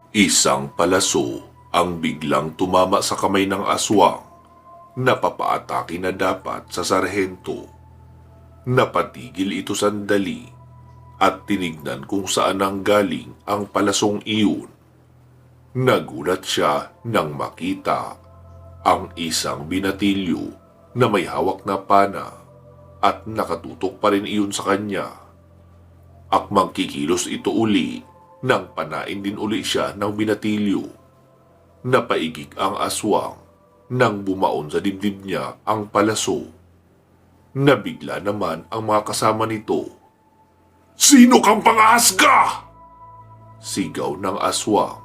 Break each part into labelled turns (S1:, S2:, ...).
S1: Isang palaso ang biglang tumama sa kamay ng aswang na papaatake na dapat sa sarhento. Napatigil ito sandali at tinignan kung saan nanggaling ang palasong iyon. Nagulat siya nang makita ang isang binatilyo na may hawak na pana at nakatutok pa rin iyon sa kanya. Akmang kikilos ito uli nang panain din uli siya ng binatilyo. Napaigik ang aswang nang bumaon sa dibdib niya ang palaso. Nabigla naman ang mga kasama nito. "Sino kang pang-aasga?" Sigaw ng aswang.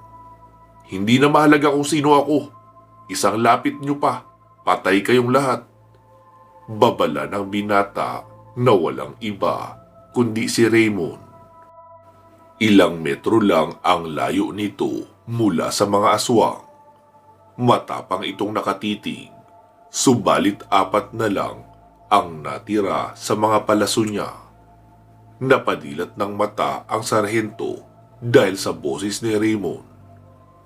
S1: "Hindi na mahalaga kung sino ako. Isang lapit niyo pa, patay kayong lahat." Babala ng binata na walang iba kundi si Raymond. Ilang metro lang ang layo nito mula sa mga aswang. Matapang itong nakatitig, subalit apat na lang ang natira sa mga palaso niya. Napadilat ng mata ang sarhento dahil sa boses ni Raymond.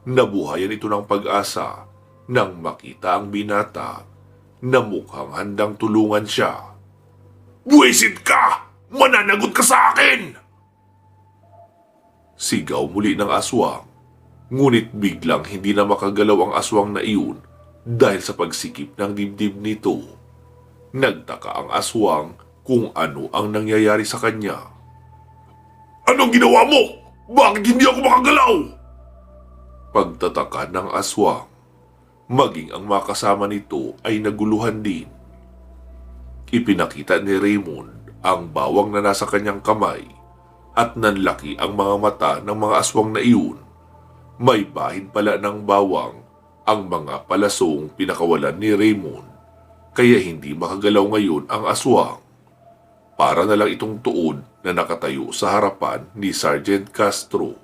S1: Nabuhayan ito ng pag-asa nang makita ang binata na mukhang handang tulungan siya. "Buwisit ka! Mananagot ka sa akin!" Sigaw muli ng aswang, ngunit biglang hindi na makagalaw ang aswang na iyon dahil sa pagsikip ng dibdib nito. Nagtaka ang aswang kung ano ang nangyayari sa kanya. "Anong ginawa mo? Bakit hindi ako makagalaw?" Pagtataka ng aswang, maging ang mga kasama nito ay naguluhan din. Ipinakita ni Raymond ang bawang na nasa kanyang kamay at nanlaki ang mga mata ng mga aswang na iyon. May bahid pala ng bawang ang mga palasong pinakawalan ni Raymond, kaya hindi makagalaw ngayon ang aswang. Para na lang itong tuod na nakatayo sa harapan ni Sergeant Castro.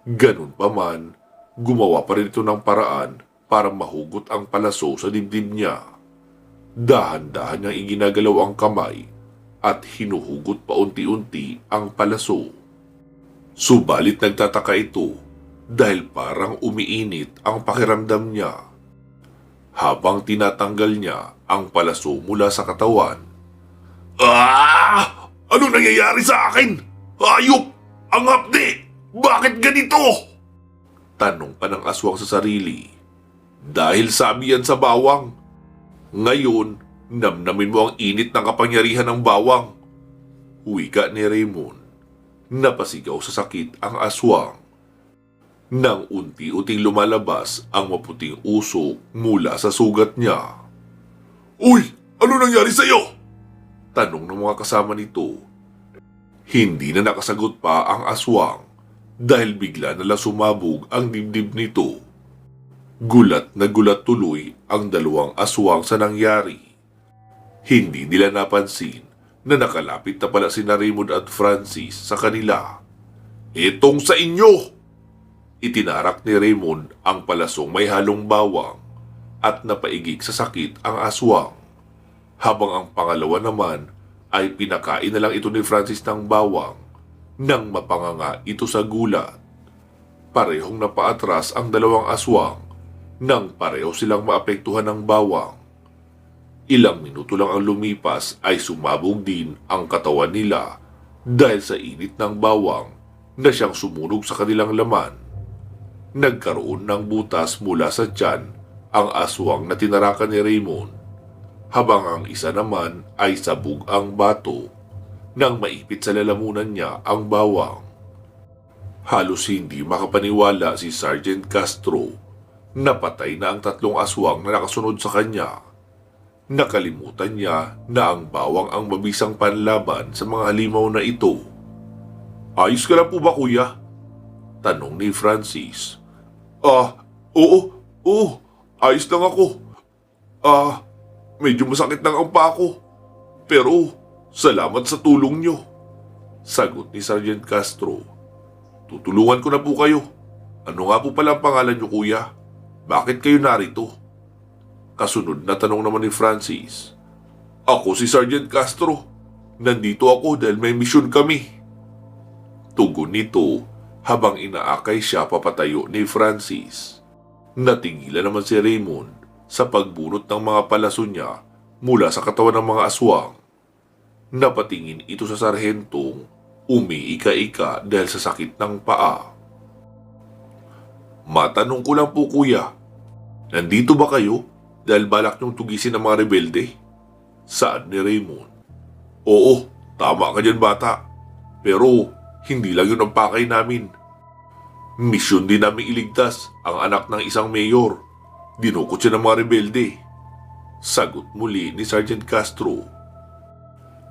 S1: Ganun pa man, gumawa pa rin ito ng paraan para mahugot ang palaso sa dibdib niya. Dahan-dahan niyang iginagalaw ang kamay at hinuhugot pa unti-unti ang palaso. Subalit nagtataka ito dahil parang umiinit ang pakiramdam niya. Habang tinatanggal niya ang palaso mula sa katawan. Ano nangyayari sa akin? Hayop! Ang hapdi! Bakit ganito?" Tanong pa ng aswang sa sarili. "Dahil sabi yan sa bawang. Ngayon, namnamin mo ang init ng kapangyarihan ng bawang." Wika ni Raymond. Napasigaw sa sakit ang aswang. Nang unti-unting lumalabas ang maputing usok mula sa sugat niya. "Uy! Ano nangyari sa'yo?" Tanong ng mga kasama nito. Hindi na nakasagot pa ang aswang dahil bigla nalang sumabog ang dibdib nito. Gulat na gulat tuloy ang dalawang aswang sa nangyari. Hindi nila napansin na nakalapit na pala sina Raymond at Francis sa kanila. "Itong sa inyo!" Itinarak ni Raymond ang palasong may halong bawang at napaigik sa sakit ang aswang. Habang ang pangalawa naman ay pinakain na lang ito ni Francis ng bawang nang mapanganga ito sa gulat. Parehong napaatras ang dalawang aswang nang pareho silang maapektuhan ng bawang. Ilang minuto lang ang lumipas ay sumabog din ang katawan nila dahil sa init ng bawang na siyang sumunog sa kanilang laman. Nagkaroon ng butas mula sa tiyan ang aswang na tinarakan ni Raymond, habang ang isa naman ay sabog ang bato nang maipit sa lalamunan niya ang bawang. Halos hindi makapaniwala si Sergeant Castro na patay na ang tatlong aswang na nakasunod sa kanya. Nakalimutan niya na ang bawang ang mabisang panlaban sa mga halimaw na ito. "Ayos ka lang po ba, kuya?" Tanong ni Francis. Oo, ayos lang ako. Medyo masakit ng ang paa ko. Pero, salamat sa tulong nyo." Sagot ni Sergeant Castro. "Tutulungan ko na po kayo. Ano nga po pala ang pangalan nyo, kuya? Bakit kayo narito?" Kasunod na tanong naman ni Francis. "Ako si Sergeant Castro. Nandito ako dahil may misyon kami." Tugon nito habang inaakay siya papatayo ni Francis. Natigilan naman si Raymond sa pagbunot ng mga palaso niya mula sa katawan ng mga aswang. Napatingin ito sa sarhentong umiika-ika dahil sa sakit ng paa. Matanong ko lang po kuya, nandito ba kayo dahil balak niyong tugisin ang mga rebelde? Saad ni Raymond. Oo, tama ka dyan bata. Pero hindi lang yun ang pakay namin. Misyon din namin iligtas ang anak ng isang mayor. Dinukot siya ng mga rebelde. Sagot muli ni Sergeant Castro.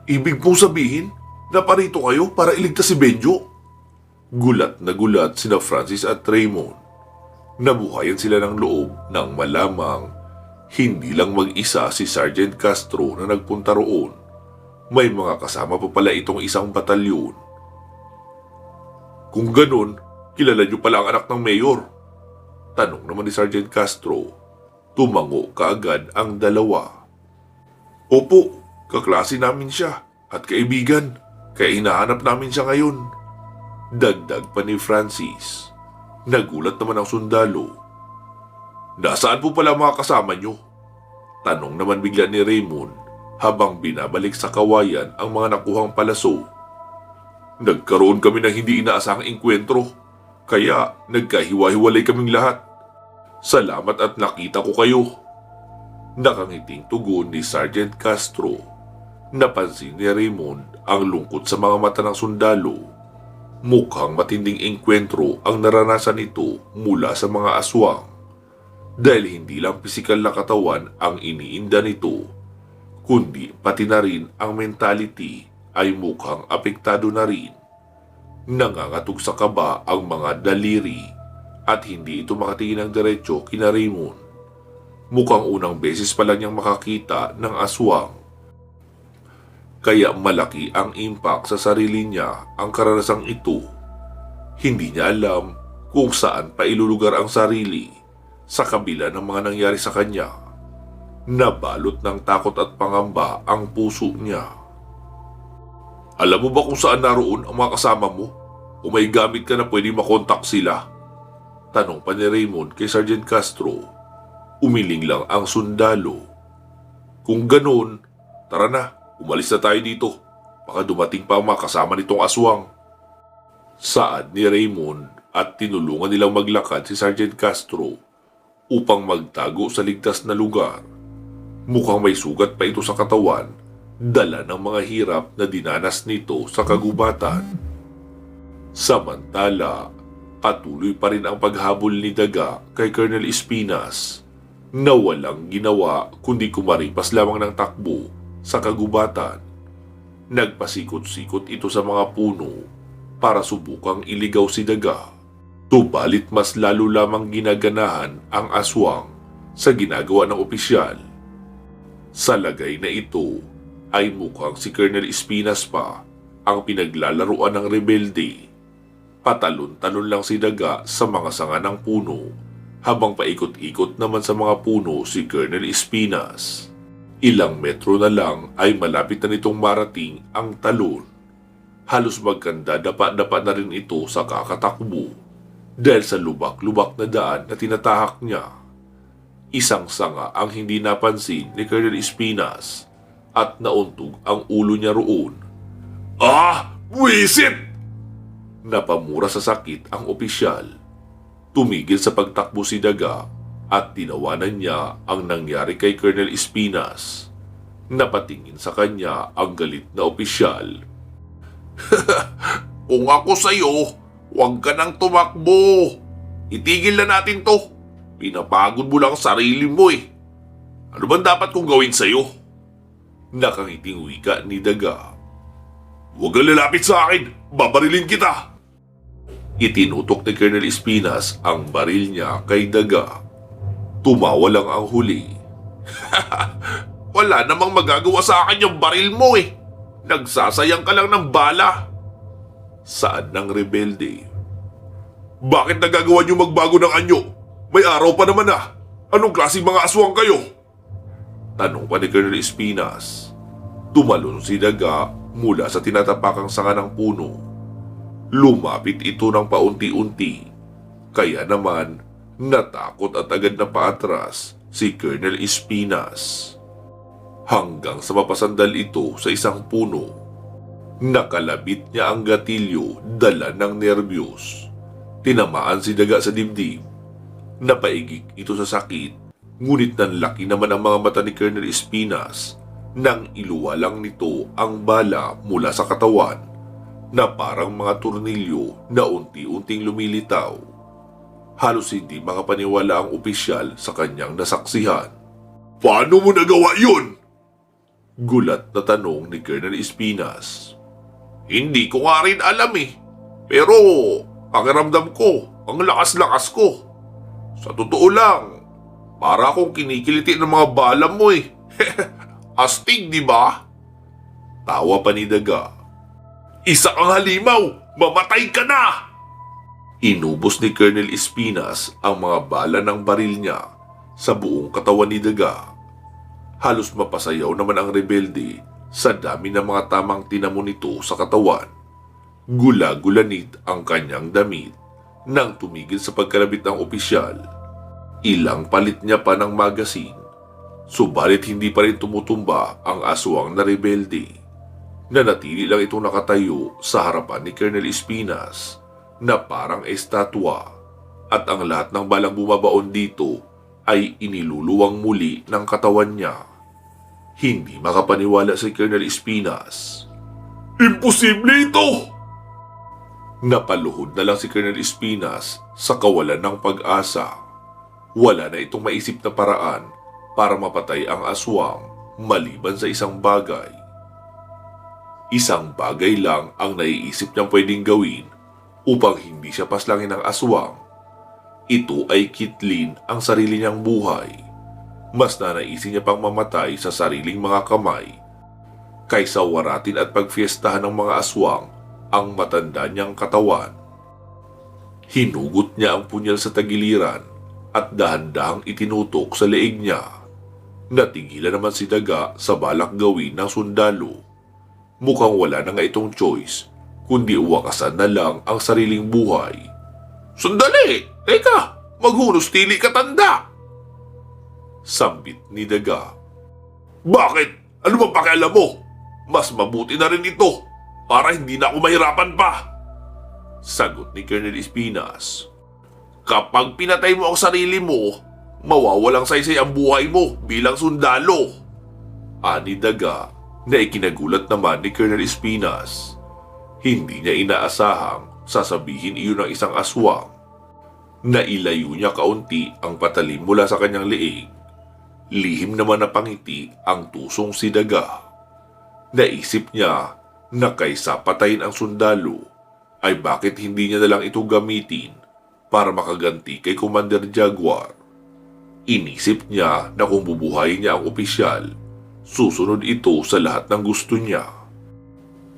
S1: Ibig pong sabihin na parito kayo para iligtas si Benjo? Gulat na gulat sina Francis at Raymond. Nabuhayan sila ng loob nang malamang hindi lang mag-isa si Sergeant Castro na nagpunta roon. May mga kasama pa pala itong isang batalyon. Kung ganun, kilala niyo pala ang anak ng mayor? Tanong naman ni Sergeant Castro. Tumango kaagad ang dalawa. Opo, kaklase namin siya at kaibigan, kaya hinahanap namin siya ngayon. Dagdag pa ni Francis. Nagulat naman ang sundalo. Nasaan po pala mga kasama niyo? Tanong naman bigla ni Raymond habang binabalik sa kawayan ang mga nakuhang palaso. Nagkaroon kami ng hindi inaasahang engkwentro, kaya nagkahiwa-hiwalay kaming lahat. Salamat at nakita ko kayo. Nakangiting tugon ni Sergeant Castro. Napansin ni Raymond ang lungkot sa mga mata ng sundalo. Mukhang matinding engkwentro ang naranasan nito mula sa mga aswang. Dahil hindi lang pisikal na katawan ang iniinda nito, kundi pati na rin ang mentality ay mukhang apektado na rin. Nangangatog sa kaba ang mga daliri at hindi ito makatingin ng diretsyo kina Raymond. Mukhang unang beses pa lang niyang makakita ng aswang. Kaya malaki ang impact sa sarili niya ang karanasang ito. Hindi niya alam kung saan pa ilulugar ang sarili sa kabila ng mga nangyari sa kanya. Nabalot ng takot at pangamba ang puso niya. Alam mo ba kung saan naroon ang mga kasama mo? O may gamit ka na pwede makontak sila? Tanong pa ni Raymond kay Sergeant Castro. Umiling lang ang sundalo. Kung ganun, tara na, umalis na tayo dito. Baka dumating pa ang mga kasama nitong aswang. Saad ni Raymond at tinulungan nilang maglakad si Sergeant Castro upang magtago sa ligtas na lugar. Mukhang may sugat pa ito sa katawan, dala ng mga hirap na dinanas nito sa kagubatan. Samantala, patuloy pa rin ang paghabol ni Daga kay Colonel Espinas na walang ginawa kundi kumaripas lamang ng takbo sa kagubatan. Nagpasikot-sikot ito sa mga puno para subukang iligaw si Daga. Subalit mas lalo lamang ginaganahan ang aswang sa ginagawa ng opisyal. Sa lagay na ito ay mukhang si Colonel Espinas pa ang pinaglalaruan ng rebelde. Patalon-talon lang si Daga sa mga sanga ng puno habang paikot-ikot naman sa mga puno si Colonel Espinas. Ilang metro na lang ay malapit na nitong marating ang talon. Halos magkanda dapa-dapa na rin ito sa kakatakbo dahil sa lubak-lubak na daan na tinatahak niya. Isang sanga ang hindi napansin ni Colonel Espinas at nauntog ang ulo niya roon. Ah! Wisit! Napamura sa sakit ang opisyal. Tumigil sa pagtakbo si Daga at tinawanan niya ang nangyari kay Colonel Espinas. Napatingin sa kanya ang galit na opisyal. Kung ako sa'yo, huwag ka nang tumakbo. Itigil na natin to. Pinapagod mo lang ang sarili mo eh. Ano bang dapat kong gawin sa'yo? Nakangiting wika ni Daga. Huwag kang lalapit sa akin. Babarilin kita. Itinutok ni Colonel Espinas ang baril niya kay Daga. Tumawa lang ang huli. Wala namang magagawa sa akin yung baril mo eh. Nagsasayang ka lang ng bala. Saad ng rebelde. Bakit nagagawa niyo magbago ng anyo? May araw pa naman ah. Anong klaseng mga aswang kayo? Tanong pa ni Colonel Espinas. Tumalon si Daga mula sa tinatapakang sanga ng puno. lumapit ito ng paunti-unti. Kaya naman, natakot at agad na paatras si Colonel Espinas. Hanggang sa mapasandal ito sa isang puno. Nakalabit niya ang gatilyo, dala ng nerbiyos. Tinamaan si Daga sa dibdib. Napaigik ito sa sakit, ngunit nanlaki naman ang mga mata ni Colonel Espinas nang iluwalang nito ang bala mula sa katawan na parang mga tornilyo na unti-unting lumilitaw. Halos hindi makapaniwala ang opisyal sa kanyang nasaksihan. "Paano mo nagawa yun?" Gulat na tanong ni Colonel Espinas. "Hindi ko nga rin alam eh. Pero pakiramdam ko, ang lakas-lakas ko. Sa totoo lang, para akong kinikiliti ng mga bala mo eh. Astig, di ba?" Tawa pa ni Daga. "Isa kang halimaw! Mamatay ka na!" Inubos ni Colonel Espinas ang mga bala ng baril niya sa buong katawan ni Daga. Halos mapasayaw naman ang rebelde sa dami ng mga tamang tinamo nito sa katawan. Gula-gulanit ang kanyang damit nang tumigil sa pagkalabit ng opisyal. Ilang palit niya pa ng magasin, subalit hindi pa rin tumutumba ang aswang na rebelde. Nanatili lang itong nakatayo sa harapan ni Colonel Espinas na parang estatwa, at ang lahat ng balang bumabaon dito ay iniluluwang muli ng katawan niya. Hindi makapaniwala si Colonel Espinas. "Imposible ito!" Napaluhod na lang si Colonel Espinas sa kawalan ng pag-asa. Wala na itong maisip na paraan para mapatay ang aswang maliban sa isang bagay. Isang bagay lang ang naiisip niyang pwedeng gawin upang hindi siya paslangin ng aswang. Ito ay kitlin ang sarili niyang buhay. Mas nanaisin niya pang mamatay sa sariling mga kamay kaysa waratin at pagfiestahan ng mga aswang ang matanda niyang katawan. Hinugot niya ang punyal sa tagiliran at dahan-dahang itinutok sa leeg niya. Natigilan naman si Daga sa balak gawin ng sundalo. Mukhang wala na nga itong choice, kundi uwakasan na lang ang sariling buhay. "Sandali! Teka! Maghunos-tili ka, tanda!" Sambit ni Daga. "Bakit? Ano bang pakialam mo? Mas mabuti na rin ito para hindi na ako mahirapan pa." Sagot ni Colonel Espinas. "Kapag pinatay mo ang sarili mo, mawawalang saysay ang buhay mo bilang sundalo." Ani Daga na ikinagulat naman ni Colonel Espinas. Hindi niya inaasahang sasabihin iyon ng isang aswang. Nailayo niya kaunti ang patalim mula sa kanyang leeg. Lihim naman na pangiti ang tusong si Daga. Naisip niya na kaysa patayin ang sundalo, ay bakit hindi niya nalang ito gamitin para makaganti kay Commander Jaguar. Inisip niya na kung bubuhayin niya ang opisyal, susunod ito sa lahat ng gusto niya.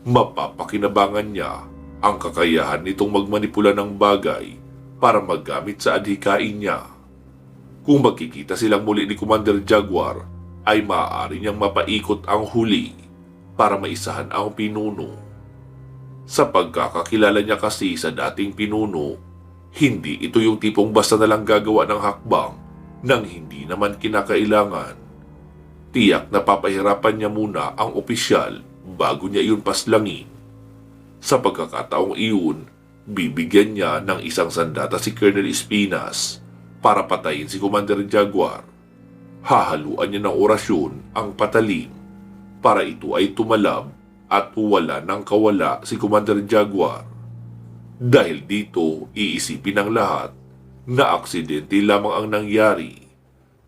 S1: Mapapakinabangan niya ang kakayahan nitong magmanipula ng bagay para maggamit sa adhikain niya. Kung magkikita silang muli ni Commander Jaguar, ay maaari niyang mapaikot ang huli para maisahan ang pinuno. Sa pagkakakilala niya kasi sa dating pinuno, hindi ito yung tipong basta nalang gagawa ng hakbang nang hindi naman kinakailangan. Tiyak na papahirapan niya muna ang opisyal bago niya iyon paslangin. Sa pagkakataong iyon, bibigyan niya ng isang sandata si Colonel Espinas para patayin si Commander Jaguar. Hahaluan niya ng orasyon ang patalim para ito ay tumalab at wala ng kawala si Commander Jaguar. Dahil dito, iisipin ng lahat na aksidente lamang ang nangyari,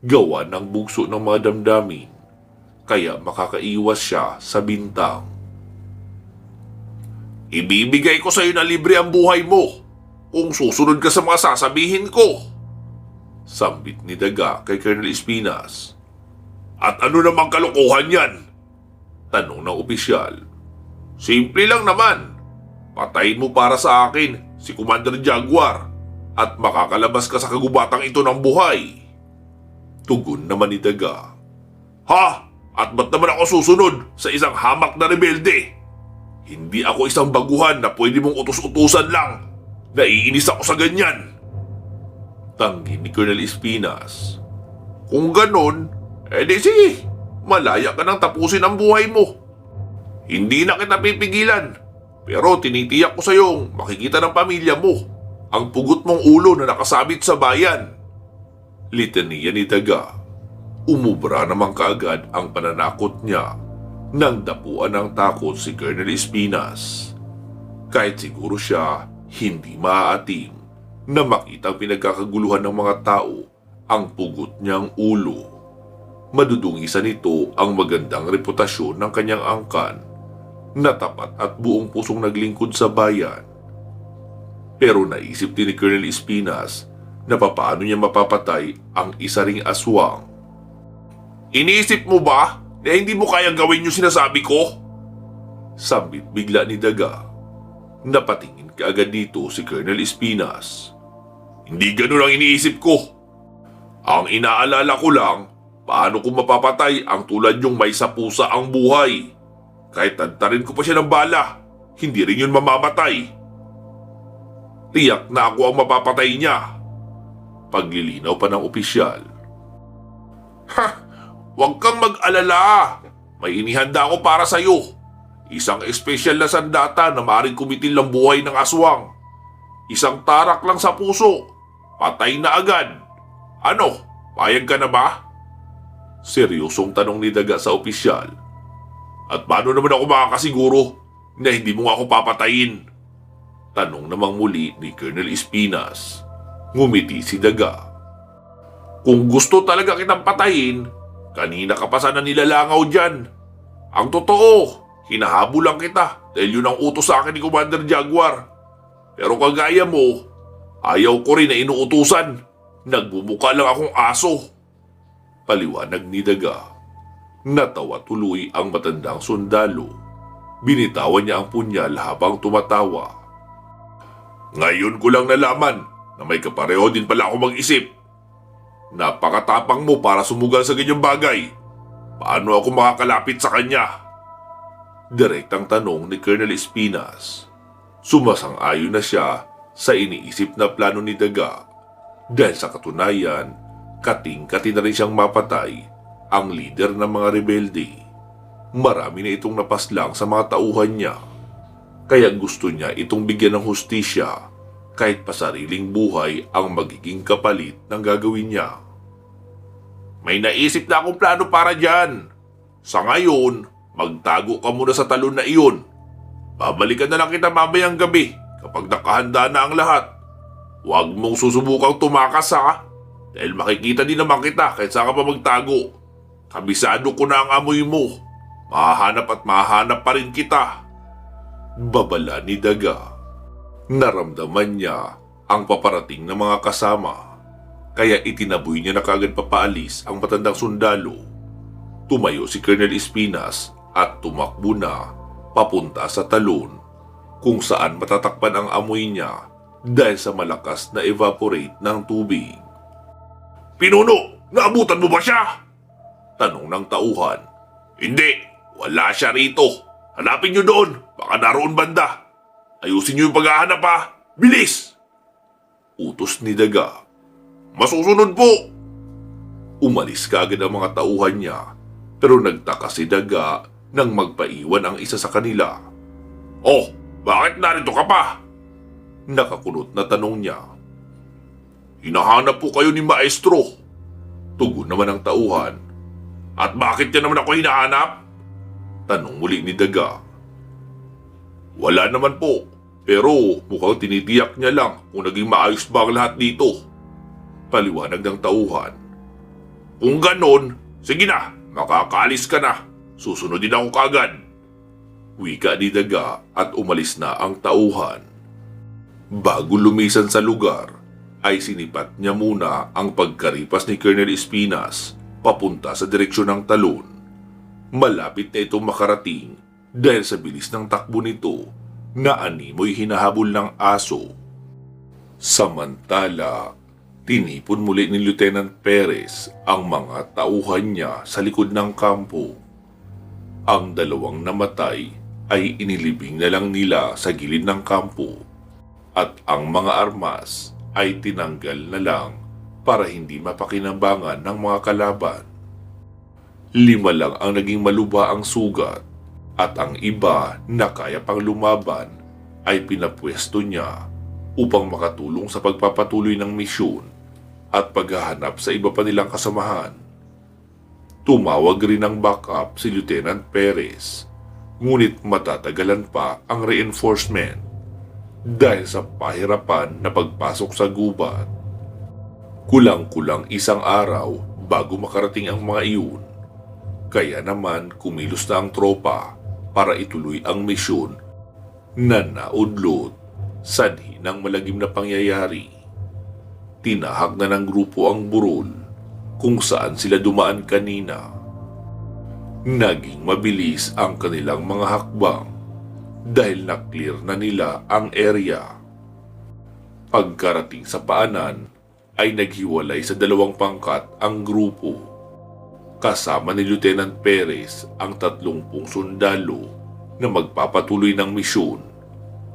S1: gawa ng bugso ng mga damdamin, kaya makakaiwas siya sa bintang. "Ibibigay ko sa iyo na libre ang buhay mo kung susunod ka sa mga sasabihin ko," sambit ni Daga kay Colonel Espinas. "At ano namang kalokohan yan?" tanong ng opisyal. "Simple lang naman. Patayin mo para sa akin si Commander Jaguar at makakalabas ka sa kagubatang ito ng buhay." Tugon naman ni Daga. "Ha? At ba't naman ako susunod sa isang hamak na rebelde? Hindi ako isang baguhan na pwede mong utos-utusan lang. Naiinis ako sa ganyan. Tanggi ni Colonel Espinas. Kung ganon, edi sige, malaya ka nang tapusin ang buhay mo. Hindi na kita pipigilan, pero tinitiyak ko sa iyong makikita ng pamilya mo ang pugot mong ulo na nakasabit sa bayan. Litaniya ni Daga. Umubra naman kaagad ang pananakot niya nang dapuan ng takot si Colonel Espinas. Kahit siguro siya hindi maaatim na makitang pinagkakaguluhan ng mga tao ang pugot niyang ulo. Madudungisan nito ang magandang reputasyon ng kanyang angkan na tapat at buong pusong naglingkod sa bayan. Pero naisip din ni Colonel Espinas na papaano niya mapapatay ang isa ring aswang. Iniisip mo ba na hindi mo kayang gawin yung sinasabi ko? Sambit bigla ni Daga. Napatingin kaagad dito si Colonel Espinas. Hindi ganun ang iniisip ko. Ang inaalala ko lang, paano ko mapapatay ang tulad yung may sa pusa ang buhay. Kahit tantarin ko pa siya ng bala, hindi rin yun mamamatay. Tiyak na ako ang mapapatay niya. Paglilinaw pa ng opisyal. Ha! Huwag kang mag-alala. May inihanda ako para sa'yo. Isang espesyal na sandata na maaaring kumitil ang buhay ng aswang. Isang tarak lang sa puso. Patay na agad. Ano? Payag ka na ba? Seryosong tanong ni Daga sa opisyal. At paano naman ako makakasiguro na hindi mo ako papatayin? Tanong namang muli ni Colonel Espinas. Ngumiti si Daga. Kung gusto talaga kitang patayin, kanina ka pa sana nilalangaw dyan. Ang totoo, hinahabol lang kita dahil yun ang utos sa akin ni Commander Jaguar. Pero kagaya mo, ayaw ko rin na inuutusan. Nagbumuka lang akong aso. Paliwanag ni Daga. Natawa tuloy ang matandang sundalo. Binitawan niya ang punyal habang tumatawa. Ngayon ko lang nalaman na may kapareho din pala ako mag-isip. Napakatapang mo para sumugal sa ganyang bagay. Paano ako makakalapit sa kanya? Direktang tanong ni Colonel Espinas. Sumasang-ayon na siya sa iniisip na plano ni Daga. Dahil sa katunayan, kating-kati na rin siyang mapatay ang lider ng mga rebelde. Marami na itong napaslang sa mga tauhan niya. Kaya gusto niya itong bigyan ng hustisya kahit pa sariling buhay ang magiging kapalit ng gagawin niya. May naisip na akong plano para dyan. Sa ngayon, magtago ka muna sa talon na iyon. Babalikan na lang kita mamayang gabi kapag nakahanda na ang lahat. Huwag mong susubukang tumakas ha, dahil makikita din naman kita kahit saan ka pa magtago. Kabisado ko na ang amoy mo. Mahahanap at mahahanap pa rin kita. Babala ni Daga. Naramdaman niya ang paparating na mga kasama. Kaya itinaboy niya na kagad papaalis ang matandang sundalo. Tumayo si Colonel Espinas at tumakbo na papunta sa talon kung saan matatakpan ang amoy niya dahil sa malakas na evaporate ng tubig. Pinuno, naabutan mo ba siya? Tanong ng tauhan. Hindi, wala siya rito. Hanapin niyo doon, baka naroon banda. Ayusin niyo yung paghahanap ha, bilis! Utos ni Daga. Masusunod po! Umalis kaagad ang mga tauhan niya, pero nagtaka si Daga nang magpaiwan ang isa sa kanila. Oh, bakit narito ka pa? Nakakunot na tanong niya. Hinahanap po kayo ni Maestro. Tugon naman ang tauhan. At bakit niya naman ako hinahanap? Tanong muli ni Daga. Wala naman po, pero mukhang tinitiyak niya lang kung naging maayos ba ang lahat dito. Paliwanag ng tauhan. Kung ganon, sige na, makakaalis ka na. Susunodin ako kagad. Wika ni Daga at umalis na ang tauhan. Bago lumisan sa lugar, ay sinipat niya muna ang pagkaripas ni Colonel Espinas papunta sa direksyon ng talon. Malapit na itong makarating dahil sa bilis ng takbo nito na animoy hinahabol ng aso. Samantala, tinipon muli ni Lieutenant Perez ang mga tauhan niya sa likod ng kampo. Ang dalawang namatay ay inilibing na lang nila sa gilid ng kampo at ang mga armas ay tinanggal na lang para hindi mapakinabangan ng mga kalaban. 5 lang ang naging maluba ang sugat at ang iba na kaya pang lumaban ay pinapwesto niya upang makatulong sa pagpapatuloy ng misyon at paghahanap sa iba pa nilang kasamahan. Tumawag rin ng backup si Lieutenant Perez, ngunit matatagalan pa ang reinforcement dahil sa pahirapan na pagpasok sa gubat. Kulang-kulang 1 araw bago makarating ang mga iyon, kaya naman kumilos na ang tropa para ituloy ang misyon na naudlot sanhi ng malagim na pangyayari. Tinahak na ng grupo ang burol kung saan sila dumaan kanina. Naging mabilis ang kanilang mga hakbang dahil na-clear na nila ang area. Pagkarating sa paanan ay naghiwalay sa 2 pangkat ang grupo. Kasama ni Lieutenant Perez ang 30 sundalo na magpapatuloy ng misyon,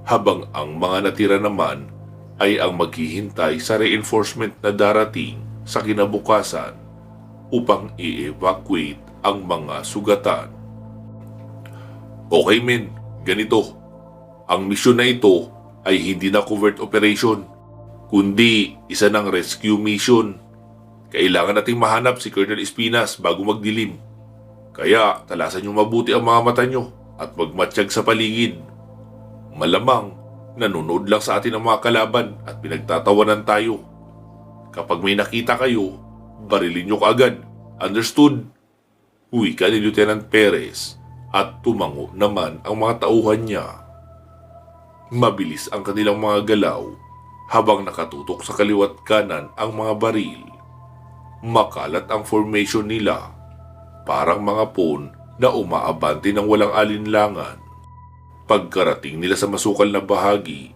S1: habang ang mga natira naman ay ang maghihintay sa reinforcement na darating sa kinabukasan upang i-evacuate ang mga sugatan. Okay men, ganito. Ang misyon na ito ay hindi na covert operation, kundi isa ng rescue mission. Kailangan nating mahanap si Colonel Espinas bago magdilim. Kaya talasan niyo mabuti ang mga mata niyo at magmatsyag sa paligid. Malamang nanonood lang sa atin ang mga kalaban at pinagtatawanan tayo. Kapag may nakita kayo, barilin niyo kaagad. Understood? Wika ni Lieutenant Perez at tumango naman ang mga tauhan niya. Mabilis ang kanilang mga galaw habang nakatutok sa kaliwat kanan ang mga baril. Makalat ang formation nila, parang mga pawn na umaabante ng walang alinlangan. Pagkarating nila sa masukal na bahagi,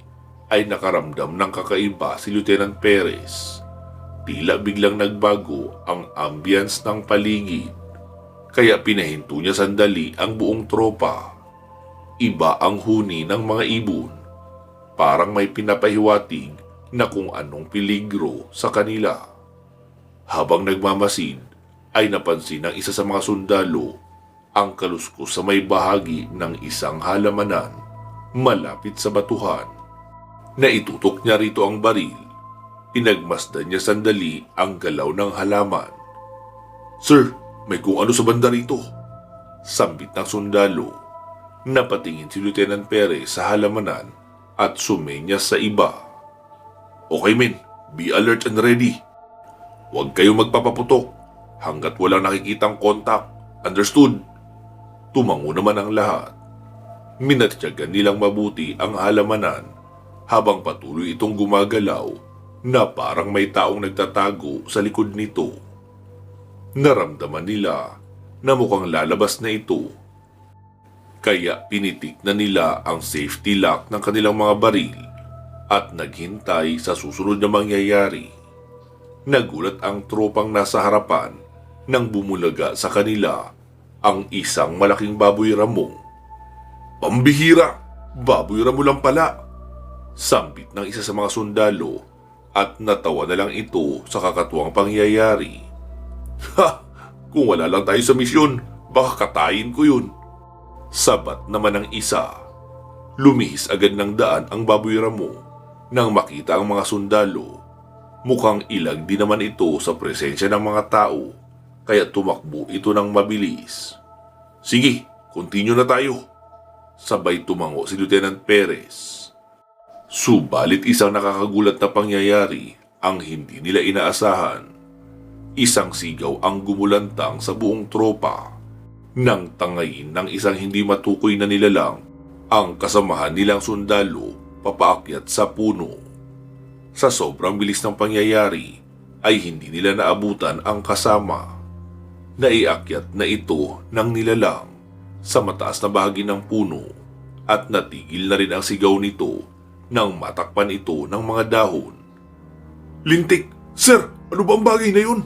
S1: ay nakaramdam ng kakaiba si Lieutenant Perez. Tila biglang nagbago ang ambience ng paligid, kaya pinahinto niya sandali ang buong tropa. Iba ang huni ng mga ibon, parang may pinapahiwatig na kung anong peligro sa kanila. Habang nagmamasid, ay napansin ng isa sa mga sundalo ang kaluskos sa may bahagi ng isang halamanan malapit sa batuhan. Naitutok niya rito ang baril. Pinagmasdan niya sandali ang galaw ng halaman. "Sir, may kung ano sa banda rito," sambit ng sundalo. Napatingin si Lieutenant Perez sa halamanan at sumenyas sa iba. "Okay men, be alert and ready. Huwag kayong magpapaputok hanggat walang nakikitang kontak. Understood?" Tumango naman ang lahat. Minatyagan nilang mabuti ang halamanan habang patuloy itong gumagalaw na parang may taong nagtatago sa likod nito. Naramdaman nila na mukhang lalabas na ito. Kaya pinitik na nila ang safety lock ng kanilang mga baril at naghintay sa susunod na mangyayari. Nagulat ang tropang nasa harapan nang bumulaga sa kanila ang isang malaking baboy ramo. "Pambihira! Baboy ramo lang pala!" Sambit ng isa sa mga sundalo at natawa na lang ito sa kakatuwang pangyayari. "Ha! Kung wala lang tayo sa misyon, baka katayin ko yun." Sabat naman ng isa. Lumihis agad ng daan ang baboy ramo nang makita ang mga sundalo. Mukhang ilag din naman ito sa presensya ng mga tao, kaya tumakbo ito ng mabilis. "Sige, continue na tayo." Sabay tumango si Lieutenant Perez. Subalit isang nakakagulat na pangyayari ang hindi nila inaasahan. Isang sigaw ang gumulantang sa buong tropa nang tangayin ng isang hindi matukoy na nilalang ang kasamahan nilang sundalo papaakyat sa puno. Sa sobrang bilis ng pangyayari ay hindi nila naabutan ang kasama. Naiakyat na ito ng nilalang sa mataas na bahagi ng puno at natigil na rin ang sigaw nito nang matakpan ito ng mga dahon. "Lintik! Sir, ano ba ang bagay na yun?"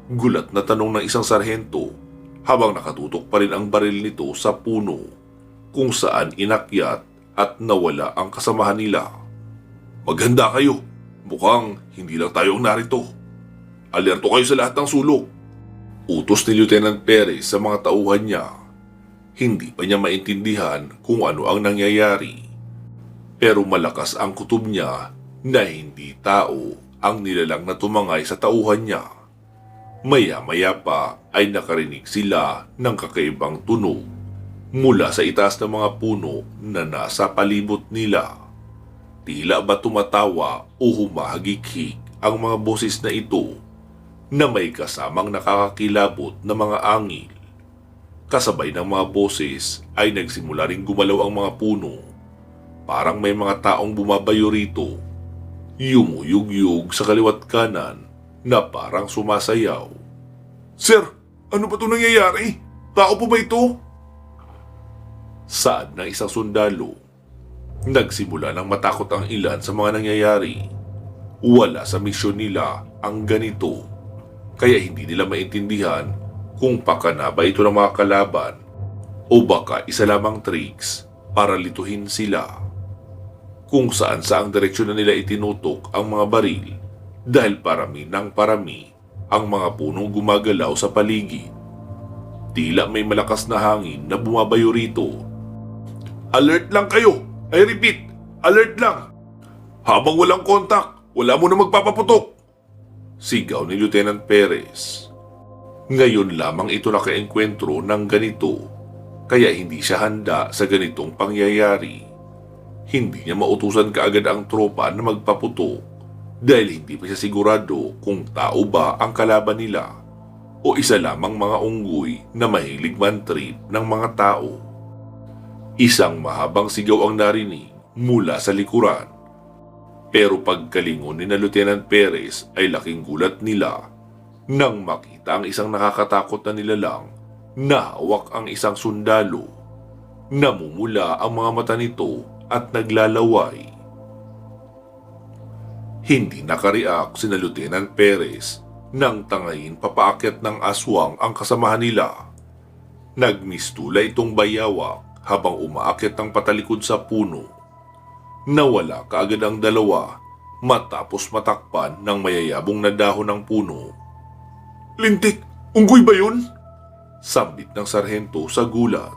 S1: Gulat na tanong ng isang sarhento habang nakatutok pa rin ang baril nito sa puno. kung saan inakyat at nawala ang kasamahan nila. Maghanda kayo, mukhang hindi lang tayo ang narito. Alerto kayo sa lahat ng sulok. Utos ni Lieutenant Perez sa mga tauhan niya. Hindi pa niya maintindihan kung ano ang nangyayari. Pero malakas ang kutob niya na hindi tao ang nilalang na tumangay sa tauhan niya. Maya-maya pa ay nakarinig sila ng kakaibang tunog mula sa itaas ng mga puno na nasa palibot nila. Tila ba tumatawa o humahagik-hik ang mga boses na ito na may kasamang nakakakilabot na mga angil. Kasabay ng mga boses ay nagsimula ring gumalaw ang mga puno. Parang may mga taong bumabayo rito. Yumuyug-yug sa kaliwat kanan na parang sumasayaw. Sir, ano ba ito nangyayari? Tao po ba ito? Saad ng isang sundalo. Nagsimula ng matakot ang ilan sa mga nangyayari. Wala sa misyon nila ang ganito. Kaya hindi nila maintindihan kung pakana ba ito ng mga kalaban o baka isa lamang tricks para lituhin sila. Kung saan saang direksyon na nila itinutok ang mga baril dahil parami ng parami ang mga punong gumagalaw sa paligid. Tila may malakas na hangin na bumabayo rito. Alert lang kayo! I repeat, alert lang! Habang walang kontak, wala mo na magpapaputok! Sigaw ni Lieutenant Perez. Ngayon lamang ito nakaengkwentro ng ganito, kaya hindi siya handa sa ganitong pangyayari. Hindi niya mautusan kaagad ang tropa na magpaputok dahil hindi pa siya sigurado kung tao ba ang kalaban nila o isa lamang mga unggoy na mahilig man-trip ng mga tao. Isang mahabang sigaw ang narinig mula sa likuran. Pero pagkalingon ni na Lieutenant Perez ay laking gulat nila nang makita ang isang nakakatakot na nilalang na hawak ang isang sundalo. Namumula ang mga mata nito at naglalaway. Hindi nakareact si na Lieutenant Perez nang tangayin papaakyat ng aswang ang kasamahan nila. Nagmistula itong bayawak habang umaakyat ng patalikod sa puno. Nawala kaagad ang dalawa matapos matakpan ng mayayabong na dahon ng puno. Lintik! Unggoy ba yun? Sambit ng sarhento sa gulat.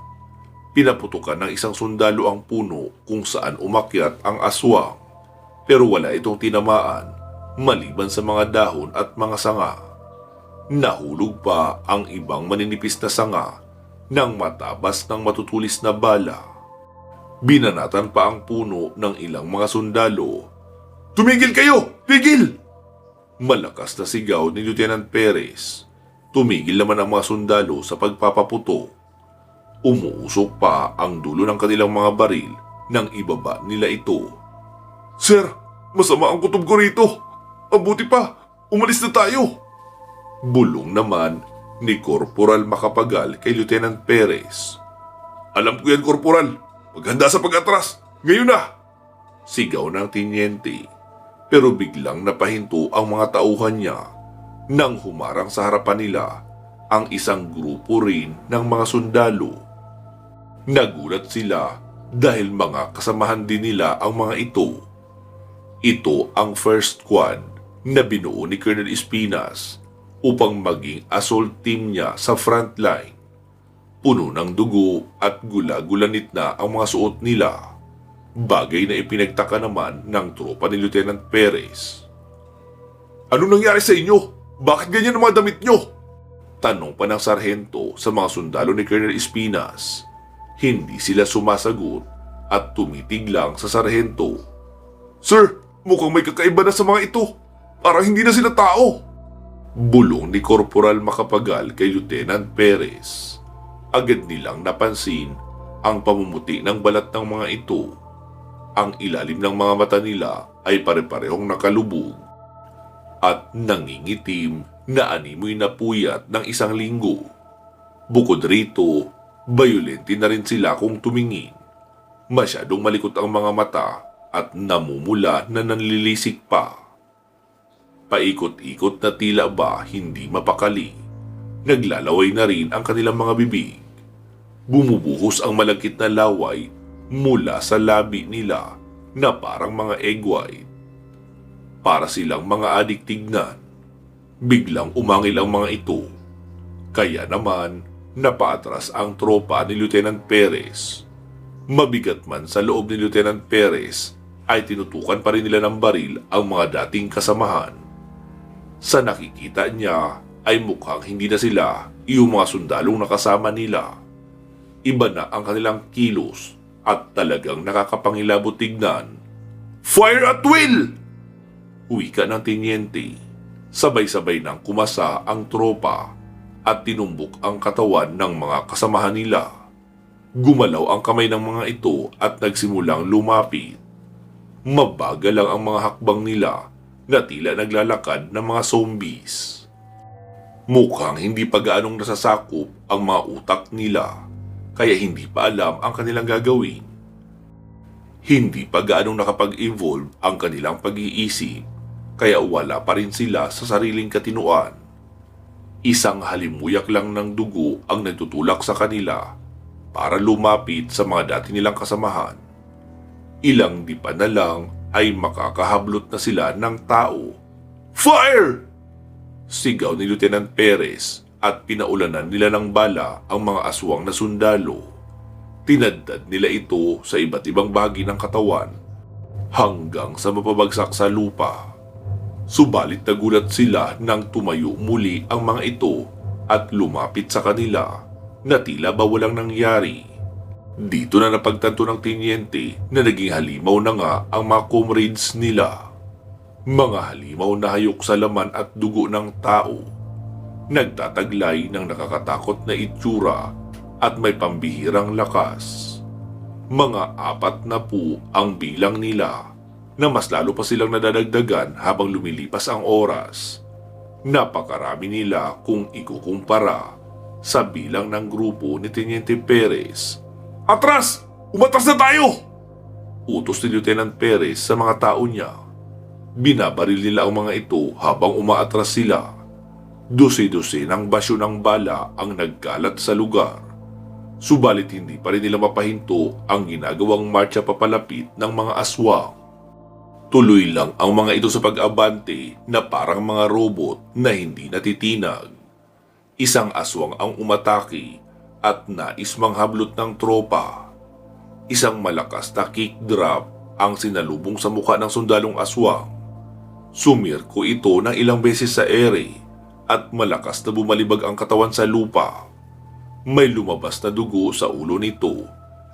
S1: Pinaputukan ng isang sundalo ang puno kung saan umakyat ang aswang, pero wala itong tinamaan maliban sa mga dahon at mga sanga. Nahulog pa ang ibang maninipis na sanga ng matabas ng matutulis na bala. Binanatan pa ang puno ng ilang mga sundalo. Tumigil kayo! Tigil! Malakas na sigaw ni Lieutenant Perez. Tumigil naman ang mga sundalo sa pagpapaputok. Umuusok pa ang dulo ng kanilang mga baril nang ibaba nila ito. Sir, masama ang kutob ko rito. Mabuti pa, umalis na tayo. Bulong naman ni Corporal Macapagal kay Lieutenant Perez. Alam ko yan, Corporal. Maghanda sa pag-atras. Ngayon na! Sigaw ng tinyente. Pero biglang napahinto ang mga tauhan niya nang humarang sa harapan nila ang isang grupo rin ng mga sundalo. Nagulat sila dahil mga kasamahan din nila ang mga ito. Ito ang first squad na binuo ni Colonel Espinas upang maging assault team niya sa frontline. Puno ng dugo at gula-gulanit na ang mga suot nila. Bagay na ipinagtaka naman ng tropa ni Lieutenant Perez. Ano nangyari sa inyo? Bakit ganyan ang mga damit nyo? Tanong pa ng sarhento sa mga sundalo ni Colonel Espinas. Hindi sila sumasagot at tumitig lang sa sarhento. Sir, mukhang may kakaiba na sa mga ito. Parang hindi na sila tao. Bulong ni Corporal Macapagal kay Lieutenant Perez. Agad nilang napansin ang pamumuti ng balat ng mga ito. Ang ilalim ng mga mata nila ay pare-parehong nakalubog at nangingitim na animoy na puyat ng isang linggo. Bukod rito, bayolente na rin sila kung tumingin. Masyadong malikot ang mga mata at namumula na nanlilisik pa. Paikot-ikot na tila ba hindi mapakali. Naglalaway na rin ang kanilang mga bibig. Bumubuhos ang malagkit na laway mula sa labi nila na parang mga egg white. Para silang mga adik tignan. Biglang umangil ang mga ito. Kaya naman, napaatras ang tropa ni Lieutenant Perez. Mabigat man sa loob ni Lieutenant Perez, ay tinutukan pa rin nila ng baril ang mga dating kasamahan. Sa nakikita niya ay mukhang hindi na sila yung mga sundalong nakasama nila. Iba na ang kanilang kilos at talagang nakakapangilabot tignan. Fire at will! Wika ng tenyente. Sabay-sabay nang kumasa ang tropa at tinumbok ang katawan ng mga kasamahan nila. Gumalaw ang kamay ng mga ito at nagsimulang lumapit. Mabagal lang ang mga hakbang nila na tila naglalakad ng mga zombies. Mukhang hindi pa gaanong nasasakop ang mga utak nila, kaya hindi pa alam ang kanilang gagawin. Hindi pa gaanong nakapag-evolve ang kanilang pag-iisip, kaya wala pa rin sila sa sariling katinuan. Isang halimuyak lang ng dugo ang nagtutulak sa kanila para lumapit sa mga dati nilang kasamahan. Ilang di pa na lang ay makakahablot na sila ng tao. Fire! Sigaw ni Lieutenant Perez at pinaulanan nila ng bala ang mga aswang na sundalo. Tinadtad nila ito sa iba't ibang bahagi ng katawan hanggang sa mapabagsak sa lupa. Subalit nagulat sila nang tumayo muli ang mga ito at lumapit sa kanila na tila ba walang nangyari. Dito na napagtanto ng tenyente na naging halimaw na nga ang mga comrades nila. Mga halimaw na hayok sa laman at dugo ng tao. Nagtataglay ng nakakatakot na itsura at may pambihirang lakas. Mga 40 ang bilang nila na mas lalo pa silang nadadagdagan habang lumilipas ang oras. Napakarami nila kung ikukumpara sa bilang ng grupo ni Teniente Perez. Atras! Umatras na tayo! Utos ni Lieutenant Perez sa mga tao niya. Binabaril nila ang mga ito habang umaatras sila. Dose-dose ng basyo ng bala ang nagkalat sa lugar. Subalit hindi pa rin nila mapahinto ang ginagawang marcha papalapit ng mga aswang. Tuloy lang ang mga ito sa pag-abante na parang mga robot na hindi natitinag. Isang aswang ang umatake at nais manghablot ng tropa. Isang malakas na kick drop ang sinalubong sa mukha ng sundalong aswang. Sumirko ito ng ilang beses sa ere at malakas na bumalibag ang katawan sa lupa. May lumabas na dugo sa ulo nito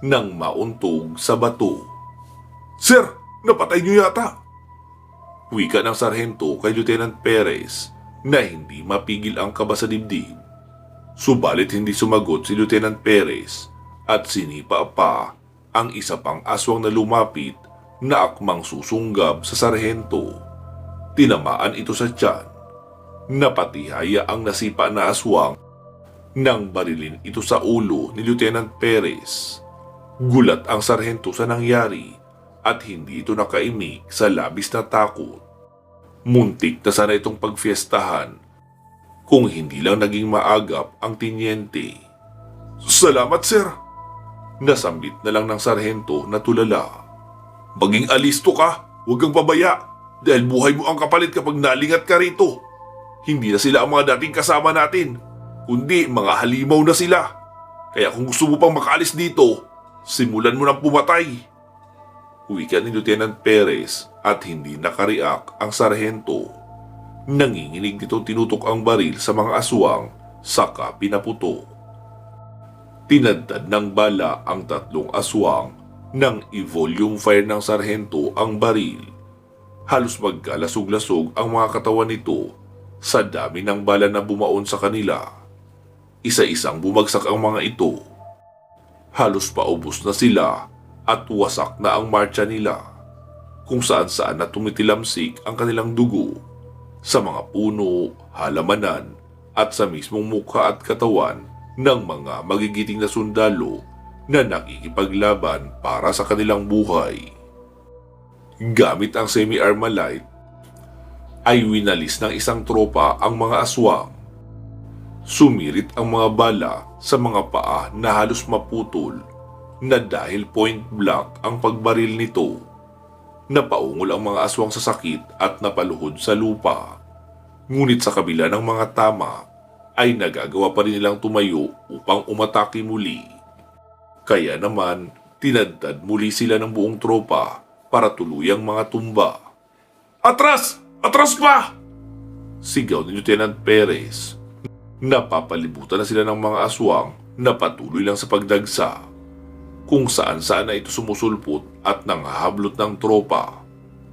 S1: nang mauntog sa bato. Sir, napatay niyo yata! Wika ng sarhento kay Lieutenant Perez na hindi mapigil ang kaba sa dibdib. Subalit hindi sumagot si Lieutenant Perez at sinipa pa ang isa pang aswang na lumapit na akmang susunggab sa sarhento. Tinamaan ito sa tiyan. Napatihaya ang nasipa na aswang nang barilin ito sa ulo ni Lieutenant Perez. Gulat ang sarhento sa nangyari at hindi ito nakaimik sa labis na takot. Muntik na sana itong pagfiestahan kung hindi lang naging maagap ang tenyente. Salamat, sir! Nasambit na lang ng sarhento na tulala. Maging alisto ka, huwag kang pabaya dahil buhay mo ang kapalit kapag nalingat ka rito. Hindi na sila ang mga dating kasama natin, kundi mga halimaw na sila. Kaya kung gusto mo pang makaalis dito, simulan mo ng pumatay. Wika ni Lieutenant Perez at hindi nakariak ang sarhento. Nanginginig nito tinutok ang baril sa mga aswang saka pinaputo. Tinadtad ng bala ang 3 aswang nang i-volume fire ng sarhento ang baril. Halos magkalasog-lasog ang mga katawan nito sa dami ng bala na bumaon sa kanila. Isa-isang bumagsak ang mga ito. Halos paubos na sila at wasak na ang marcha nila. Kung saan-saan na tumitilamsik ang kanilang dugo sa mga puno, halamanan at sa mismong mukha at katawan ng mga magigiting na sundalo na nakikipaglaban para sa kanilang buhay. Gamit ang semi-armalite ay winalis ng isang tropa ang mga aswang. Sumirit ang mga bala sa mga paa na halos maputol na dahil point blank ang pagbaril nito. Napaungol ang mga aswang sa sakit at napaluhod sa lupa. Ngunit sa kabila ng mga tama ay nagagawa pa rin nilang tumayo upang umatake muli. Kaya naman tinadtad muli sila ng buong tropa para tuluyang mga tumba. "Atras! Atras pa!" sigaw ni Lieutenant Perez. Napapalibutan na sila ng mga aswang na patuloy lang sa pagdagsa. Kung saan-saan na ito sumusulpot at nangahablot ng tropa.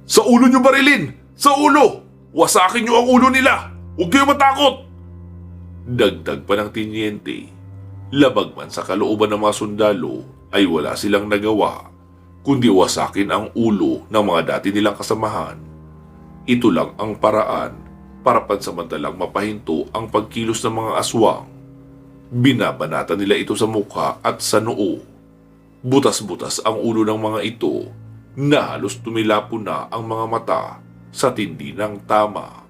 S1: "Sa ulo nyo barilin! Sa ulo! Wasakin nyo ang ulo nila! Huwag kayo matakot!" Dagdag pa ng tinyente. Labag man sa kalooban ng mga sundalo ay wala silang nagawa kundi wasakin ang ulo ng mga dati nilang kasamahan. Ito lang ang paraan para pansamantalang mapahinto ang pagkilos ng mga aswang. Binabanata nila ito sa mukha at sa noo. Butas-butas ang ulo ng mga ito na halos tumilapo na ang mga mata sa tindi ng tama.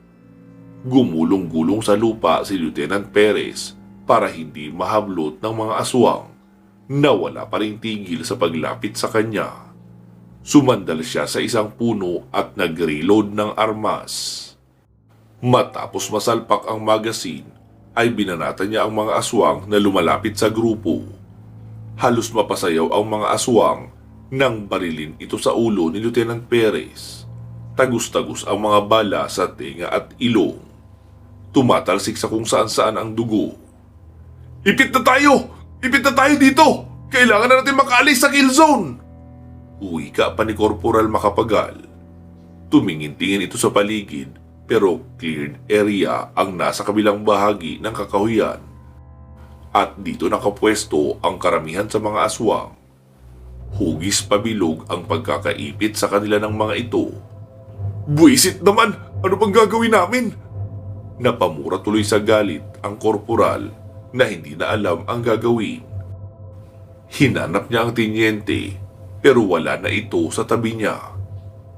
S1: Gumulong-gulong sa lupa si Lieutenant Perez para hindi mahablot ng mga aswang na wala pa ring tigil sa paglapit sa kanya. Sumandal siya sa isang puno at nag-reload ng armas. Matapos masalpak ang magasin, ay binanata niya ang mga aswang na lumalapit sa grupo. Halos mapasayaw ang mga aswang nang barilin ito sa ulo ni Lieutenant Perez. Tagus-tagus ang mga bala sa tenga at ilong. Tumatalsik sa kung saan-saan ang dugo. "Ipit na tayo! Ipit na tayo dito! Kailangan na natin makaalis sa kill zone!" Wika pa ni Corporal Macapagal. Tumingin-tingin ito sa paligid pero cleared area ang nasa kabilang bahagi ng kakahuyan. At dito nakapwesto ang karamihan sa mga aswang. Hugis pabilog ang pagkakaipit sa kanila ng mga ito. "Buisit naman! Ano bang gagawin namin?" Napamura tuloy sa galit ang korporal na hindi na alam ang gagawin. Hinanap niya ang tinyente pero wala na ito sa tabi niya.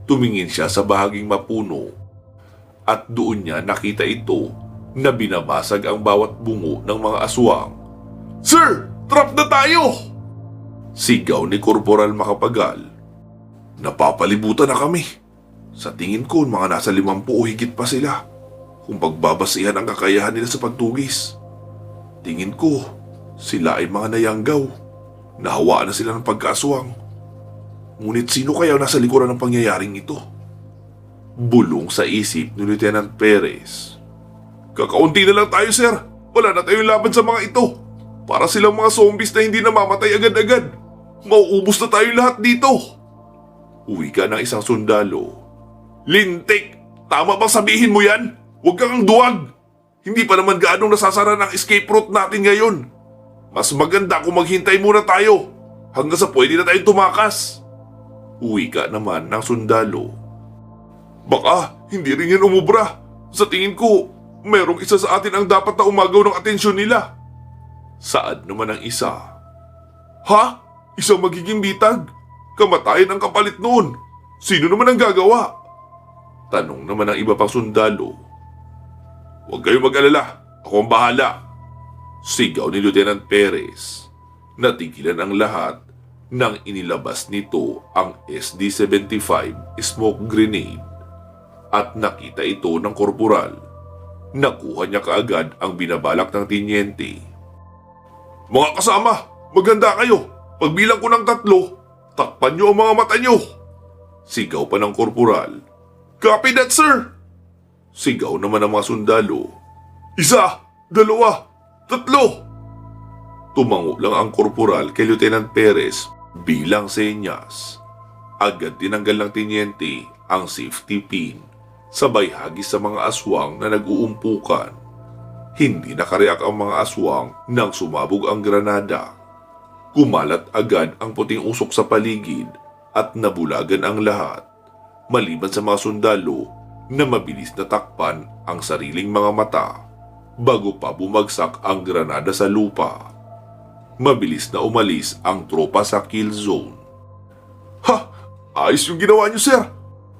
S1: Tumingin siya sa bahaging mapuno at doon niya nakita ito na binabasag ang bawat bungo ng mga aswang. "Sir! Trap na tayo!" sigaw ni Corporal Macapagal. "Napapalibutan na kami. Sa tingin ko mga nasa 50 o higit pa sila kung pagbabasihan ang kakayahan nila sa pagtugis. Tingin ko sila ay mga nayanggaw. Nahawaan na sila ng pagkaaswang. Ngunit sino kaya nasa likuran ng pangyayaring ito?" Bulong sa isip ni Lieutenant Perez. "Kakaunti na lang tayo, sir. Wala na tayong laban sa mga ito. Para silang mga zombies na hindi namamatay agad-agad. Mauubos na tayo lahat dito." Wika ng isang sundalo. "Lintik! Tama bang sabihin mo yan? Huwag kang duwag! Hindi pa naman gaanong nasasara ng escape route natin ngayon. Mas maganda kung maghintay muna tayo hanggang sa pwede na tayong tumakas." Wika naman ng sundalo. "Baka hindi rin yan umubra. Sa tingin ko, merong isa sa atin ang dapat na umagaw ng atensyon nila." Saad naman ang isa. "Ha? Isang magiging bitag? Kamatayan ang kapalit noon. Sino naman ang gagawa?" Tanong naman ng iba pang sundalo. "Huwag kayong mag-alala. Ako ang bahala." Sigaw ni Lieutenant Perez. Natigilan ang lahat nang inilabas nito ang SD-75 smoke grenade. At nakita ito ng korporal. Nakuha niya kaagad ang binabalak ng tinyente. "Mga kasama, maghanda kayo. Pagbilang ko ng 3, takpan niyo ang mga mata niyo." Sigaw pa ng korporal. "Copy that, sir!" Sigaw naman ng mga sundalo. 1, 2, 3. Tumango lang ang korporal kay Lieutenant Perez bilang senyas. Agad tinanggal ng tinyente ang safety pin, sabay hagis sa mga aswang na nag-uumpukan. Hindi nakareak ang mga aswang nang sumabog ang granada. Kumalat agad ang puting usok sa paligid at nabulagan ang lahat, maliban sa mga sundalo na mabilis na takpan ang sariling mga mata bago pa bumagsak ang granada sa lupa. Mabilis na umalis ang tropa sa kill zone. "Ha! Ayos yung ginawa niyo, sir!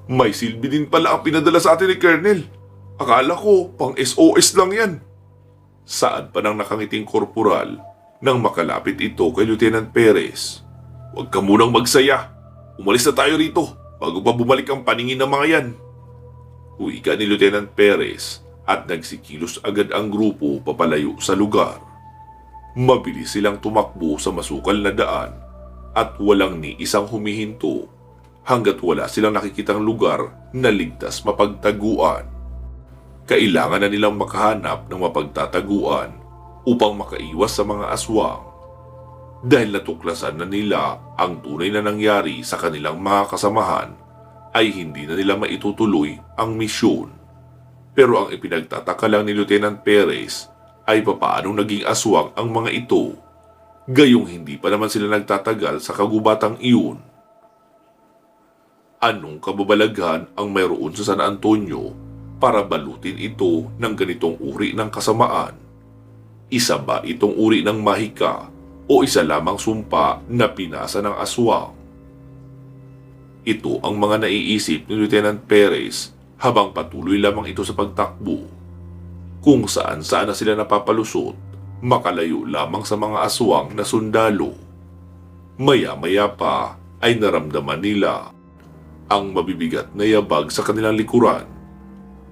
S1: May silbi din pala ang pinadala sa atin ni Colonel. Akala ko pang SOS lang yan." Saan pa nang nakangiting korporal nang makalapit ito kay Lieutenant Perez. "Huwag ka munang magsaya. Umalis na tayo rito bago pa bumalik ang paningin ng mga yan." Wika ni Lieutenant Perez at nagsikilos agad ang grupo papalayo sa lugar. Mabilis silang tumakbo sa masukal na daan at walang ni isang humihinto hanggat wala silang nakikitang lugar na ligtas mapagtaguan. Kailangan na nilang makahanap ng mapagtataguan upang makaiwas sa mga aswang dahil natuklasan na nila ang tunay na nangyari sa kanilang mga kasamahan ay hindi na nila maitutuloy ang misyon. Pero ang ipinagtataka lang ni Lieutenant Perez ay papaanong naging aswang ang mga ito, gayong hindi pa naman sila nagtatagal sa kagubatang iyon. Anong kababalaghan ang mayroon sa San Antonio para balutin ito ng ganitong uri ng kasamaan? Isa ba itong uri ng mahika o isa lamang sumpa na pinasa ng aswang? Ito ang mga naiisip ni Lieutenant Perez habang patuloy lamang ito sa pagtakbo. Kung saan-saan na sila napapalusot, makalayo lamang sa mga aswang na sundalo. Maya-maya pa ay naramdaman nila ang mabibigat na yabag sa kanilang likuran.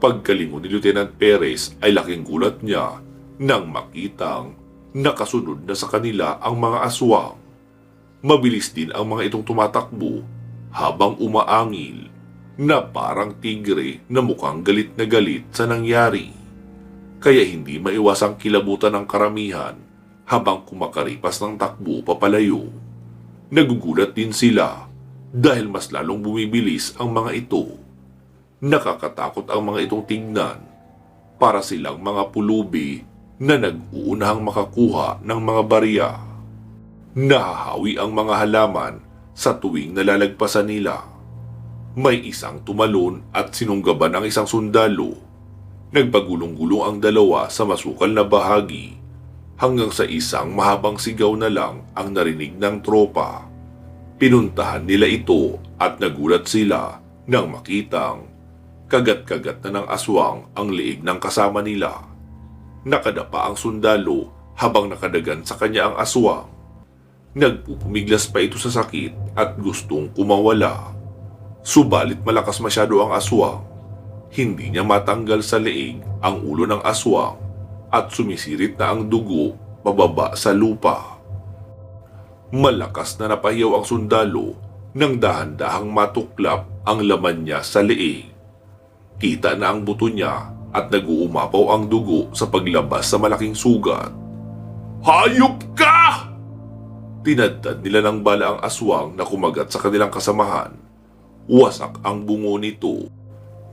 S1: Pagkalingon ni Lieutenant Perez ay laking gulat niya nang makitang nakasunod na sa kanila ang mga aswang. Mabilis din ang mga itong tumatakbo habang umaangil na parang tigre na mukhang galit na galit sa nangyari. Kaya hindi maiwasang kilabutan ng karamihan habang kumakaripas ng takbo papalayo. Nagugulat din sila dahil mas lalong bumibilis ang mga ito. Nakakatakot ang mga itong tingnan, para silang mga pulubi na nag-uunahang makakuha ng mga barya. Nahahawi ang mga halaman sa tuwing nalalagpasan nila. May isang tumalon at sinunggaban ang isang sundalo. Nagpagulong-gulong ang dalawa sa masukal na bahagi hanggang sa isang mahabang sigaw na lang ang narinig ng tropa. Pinuntahan nila ito at nagulat sila nang makitang kagat-kagat na ng aswang ang liig ng kasama nila. Nakadapa ang sundalo habang nakadagan sa kanya ang aswang. Nagpupumiglas pa ito sa sakit at gustong kumawala. Subalit malakas masyado ang aswang. Hindi niya matanggal sa leeg ang ulo ng aswang at sumisirit na ang dugo pababa sa lupa. Malakas na napahiyaw ang sundalo nang dahan-dahang matuklap ang laman niya sa leeg. Kita na ang buto niya at nag-uumapaw ang dugo sa paglabas sa malaking sugat. "Hayop ka!" Tinadtad nila ng bala ang aswang na kumagat sa kanilang kasamahan. Wasak ang bungo nito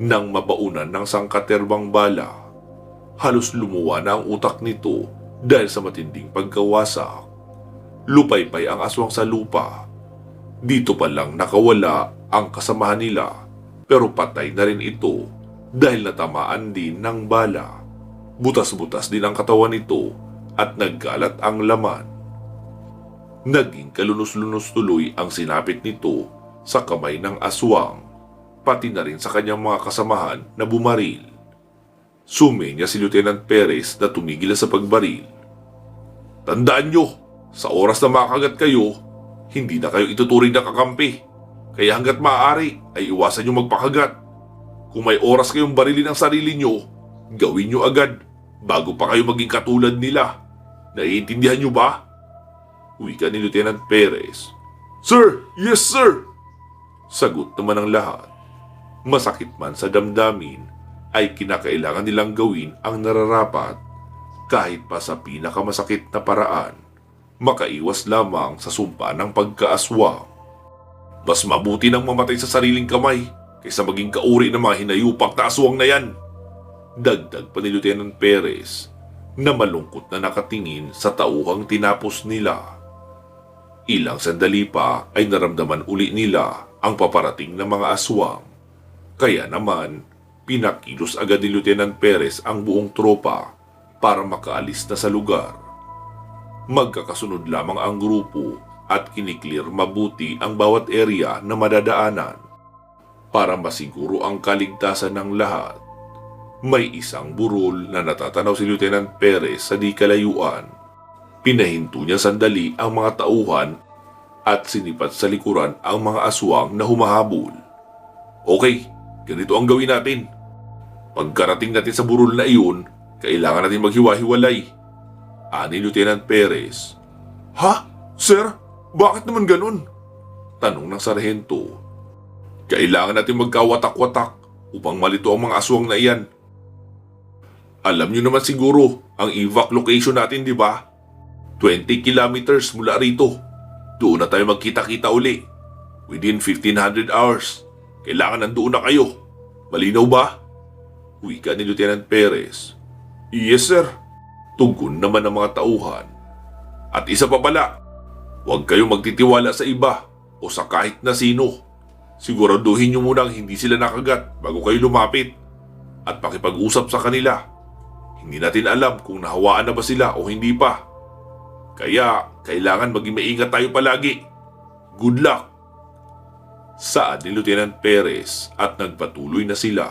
S1: nang mabaunan ng sangkaterbang bala. Halos lumuwa na ang utak nito dahil sa matinding pagkawasak. Lupaypay ang aswang sa lupa. Dito pa lang nakawala ang kasamahan nila, pero patay na rin ito dahil natamaan din ng bala. Butas-butas din ang katawan nito at nagkalat ang laman. Naging kalunos-lunos tuloy ang sinapit nito sa kamay ng aswang, pati na rin sa kanyang mga kasamahan na bumaril. Sumenya si Lieutenant Perez na tumigil sa pagbaril. "Tandaan nyo, sa oras na makagat kayo, hindi na kayo ituturing na kakampi. Kaya hanggat maaari ay iwasan nyo magpakagat. Kung may oras kayong barilin ang sarili nyo, gawin nyo agad bago pa kayo maging katulad nila. Naiintindihan nyo ba?" Wika ni Lieutenant Perez. "Sir! Yes, sir!" Sagot naman ng lahat. Masakit man sa damdamin, ay kinakailangan nilang gawin ang nararapat kahit pa sa pinakamasakit na paraan. Makaiwas lamang sa sumpa ng pagkaaswang. Mas mabuti nang mamatay sa sariling kamay kaysa maging kauri ng mga hinayupak na aswang na yan. Dagdag pa ni Lieutenant Perez na malungkot na nakatingin sa tauhang tinapos nila. Ilang sandali pa ay naramdaman uli nila ang paparating ng mga aswang. Kaya naman, pinakilos agad ni Lieutenant Perez ang buong tropa para makaalis na sa lugar. Magkakasunod lamang ang grupo at kiniklear mabuti ang bawat area na madadaanan para masiguro ang kaligtasan ng lahat. May isang burol na natatanaw si Lieutenant Perez sa di kalayuan. Pinahinto niya sandali ang mga tauhan at sinipat sa likuran ang mga aswang na humahabol. Okay, ganito ang gawin natin. Pagkarating natin sa burol na iyon, kailangan natin maghiwa-hiwalay. Ani Lieutenant Perez. Ha? Sir? Bakit naman ganun? Tanong ng sarhento. Kailangan natin magkawatak-watak upang malito ang mga aswang na iyan. Alam niyo naman siguro ang evac location natin, di ba? 20 kilometers mula rito. Doon na tayo magkita-kita uli. Within 1500 hours. Kailangan nandoon na kayo. Malinaw ba? Wika ni Lieutenant Perez. Yes, sir. Tugon naman ng mga tauhan. At isa pa pala, huwag kayong magtitiwala sa iba o sa kahit na sino. Siguraduhin niyo munang hindi sila nakagat bago kayo lumapit at pakipag-usap sa kanila. Hindi natin alam kung nahawaan na ba sila o hindi pa. Kaya kailangan maging maingat tayo palagi. Good luck! Saad ni Lieutenant Perez at nagpatuloy na sila.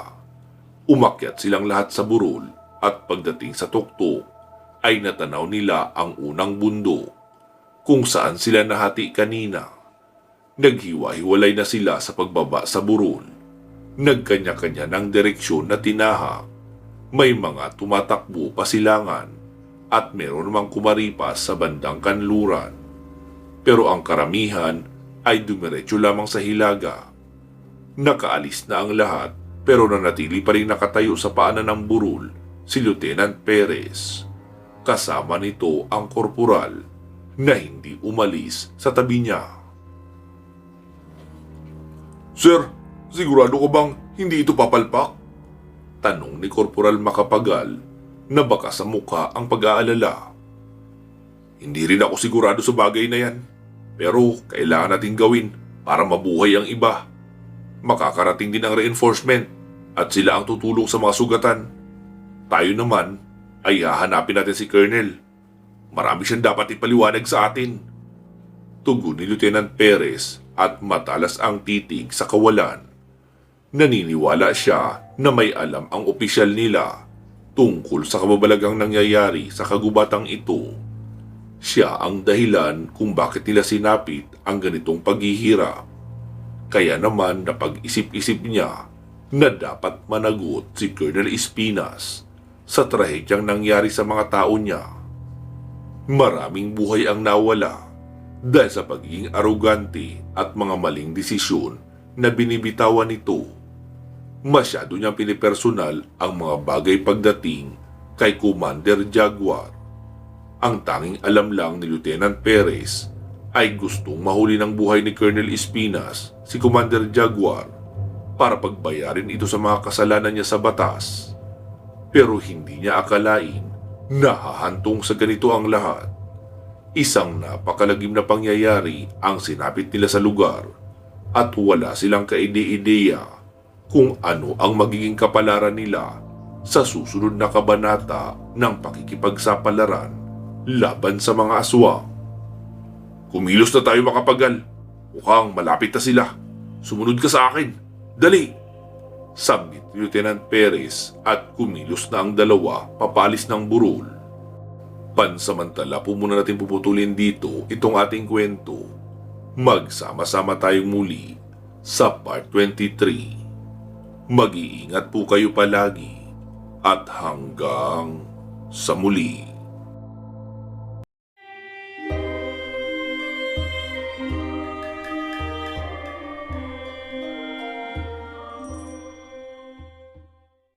S1: Umakyat silang lahat sa burol at pagdating sa tuktok ay natanaw nila ang unang bundok kung saan sila nahati kanina. Naghiwa-hiwalay na sila sa pagbaba sa burol. Nagkanya-kanya ng direksyon na tinahak. May mga tumatakbo pasilangan at meron namang kumaripas sa bandang kanluran. Pero ang karamihan ay dumiretso lamang sa hilaga. Nakaalis na ang lahat pero nanatili pa rin nakatayo sa paanan ng burol si Lieutenant Perez. Kasama nito ang korporal na hindi umalis sa tabi niya. Sir, sigurado ka bang hindi ito papalpak? Tanong ni Korporal Makapagal na baka sa mukha ang pag-aalala. Hindi rin ako sigurado sa bagay na yan, pero kailangan natin gawin para mabuhay ang iba. Makakarating din ang reinforcement at sila ang tutulong sa mga sugatan. Tayo naman ay hahanapin natin si Colonel. Marami siyang dapat ipaliwanag sa atin. Tugon ni Lieutenant Perez at matalas ang titig sa kawalan. Naniniwala siya na may alam ang opisyal nila tungkol sa kababalagang nangyayari sa kagubatang ito. Siya ang dahilan kung bakit nila sinapit ang ganitong paghihirap. Kaya naman napag-isip-isip niya na dapat managot si Colonel Espinas sa trahedyang nangyari sa mga tao niya. Maraming buhay ang nawala dahil sa pagiging arogante at mga maling desisyon na binibitawan nito. Masyado niyang pinipersonal ang mga bagay pagdating kay Commander Jaguar. Ang tanging alam lang ni Lieutenant Perez ay gustong mahuli ng buhay ni Colonel Espinas si Commander Jaguar para pagbayarin ito sa mga kasalanan niya sa batas. Pero hindi niya akalain na hahantong sa ganito ang lahat. Isang napakalagim na pangyayari ang sinapit nila sa lugar at wala silang kaide-ideya kung ano ang magiging kapalaran nila sa susunod na kabanata ng pakikipagsapalaran laban sa mga aswang. Kumilos na tayo, Makapagal. Mukhang malapit na sila. Sumunod ka sa akin. Dali! Sabit ni Lieutenant Perez at kumilos na ang dalawa papalis ng burol. Pansamantala po muna natin puputulin dito itong ating kwento. Magsama-sama tayong muli sa part 23. Mag-iingat po kayo palagi at hanggang sa muli.